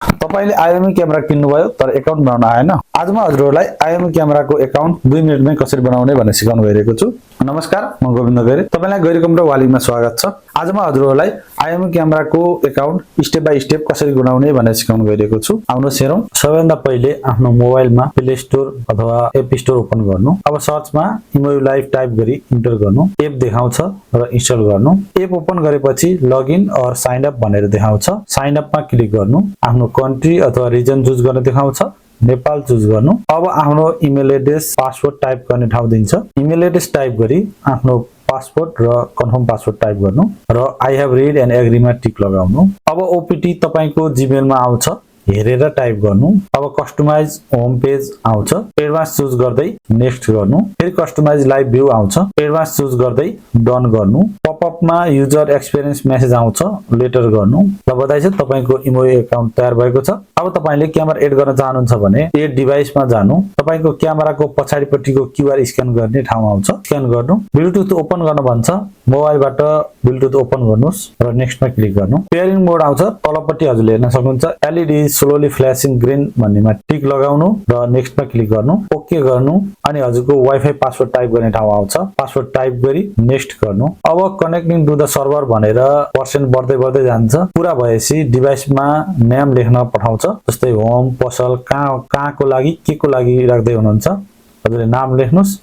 तपाईले IME camera किन्नुभयो तर एकाउन्ट बनाउन आएन। आज म हजुरहरुलाई आइएमई क्यामेराको एकाउन्ट 2 मिनेटमै कसरी बनाउने भन्ने सिकाउन गइरहेको छु। नमस्कार, म गोविन्द गैरे। तपाईलाई गैरे कम्प्युटर वालिङमा स्वागत छ। आज म हजुरहरुलाई आइएमई क्यामेराको एकाउन्ट स्टेप बाइ स्टेप कसरी बनाउने भनेर सिकाउन गइरहेको छु। आउनुहोस् हेरौं। सबैभन्दा पहिले आफ्नो मोबाइलमा प्ले स्टोर अथवा एप स्टोर ओपन गर्नु। अब सर्चमा इमोयु लाइभ टाइप गरी इन्टर गर्नु। एप देखाउँछ र इन्स्टल गर्नु। एप ओपन गरेपछि लगइन अर साइन अप भनेर देखाउँछ। साइन अपमा क्लिक गर्नु। आफ्नो कन्ट्री अथवा रिजन चुज गर्न देखाउँछ। नेपाल चुज गर्नु। अब आफ्नो इमेल एड्रेस पासवर्ड टाइप गर्ने ठाउँ दिन्छ। इमेल एड्रेस टाइप गरी आफ्नो पासवर्ड र कन्फर्म पासवर्ड टाइप गर्नु र आई हेभ रिड एन्ड एग्रीमा टिक लगाउनु। अब ओपीटी तपाईको जीमेलमा आउँछ, हेरेर टाइप गर्नु। अब कस्टमाइज होम पेज आउँछ, एडभान्स चुज गर्दै नेक्स्ट गर्नु। फेरि कस्टमाइज लाइभ भ्यू आउँछ, एडभान्स चुज गर्दै डन गर्नु। पपअपमा युजर एक्सपिरियन्स मेसेज आउँछ, लेटर गर्नु। ल बधाई छ, तपाईको इमोयु अकाउन्ट तयार भएको छ। अब तपाईले क्यामेरा एड गर्न चाहनुहुन्छ भने एड डिभाइसमा जानु। तपाईको क्यामेराको पछाडिपट्टिको क्यूआर स्क्यान गर्ने ठाउँ आउँछ, स्क्यान गर्नु। ब्लुटुथ ओपन गर्न भन्छ, मोबाइलबाट ब्लुटुथ ओपन गर्नुस् र नेक्स्टमा क्लिक गर्नु। पेयरिङ मोड आउँछ, तलपट्टि हजुरले हेर्न सक्नुहुन्छ। एलईडी स्लोली फ्ल्याशिङ ग्रीन भन्नेमा टिक लगाउनु र नेक्स्टमा क्लिक गर्नु। ओके गर्नु अनि हजुरको वाइफाई पासवर्ड टाइप गर्ने ठाउँ आउँछ, पासवर्ड टाइप गरी नेक्स्ट गर्नु। अब कनेक्टिङ टु द सर्भर भनेर पर्सेन्ट बढ्दै जान्छ। पूरा भएपछि डिभाइसमा नाम लेख्न पठाउँछ, जस्तै होम, पसल, कहाँको लागि, केको लागि राख्दै हुनुहुन्छ हजुरले नाम लेख्नुस्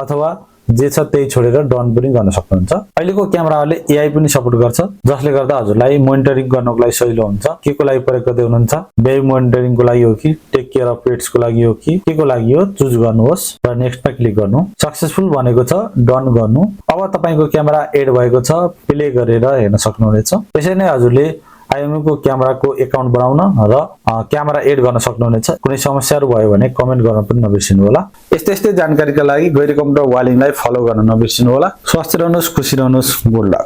अथवा जे छ त्यही छोडेर डन पनि गर्न सक्नुहुन्छ। अहिलेको क्यामेराले एआई पनि सपोर्ट गर्छ, जसले गर्दा हजुरलाई मोनिटरिङ गर्नको लागि सजिलो हुन्छ। केको लागि प्रयोग गर्दै हुनुहुन्छ, बेबी मोनिटरिङको लागि हो कि टेक केयर अफ पेट्सको लागि हो कि केको लागि हो, चुज गर्नुहोस् र नेक्स्टमा क्लिक गर्नु। सक्सेसफुल भनेको छ, डन गर्नु। अब तपाईको क्यामेरा एड भएको छ, प्ले गरेर हेर्न सक्नुहुनेछ। त्यसै नै हजुरले आइएमई को क्यामेराको एकाउन्ट बनाउन र क्यामेरा एड गर्न सक्नुहुनेछ। कुनै समस्याहरु भयो भने कमेन्ट गर्न पनि नबिर्सिनु होला। यस्तै जानकारीका लागि गैरे कम्प्युटर वालिङलाई फलो गर्न नबिर्सिनु होला। स्वस्थ रहनुस्, खुशी रहनुस्, गुड लक।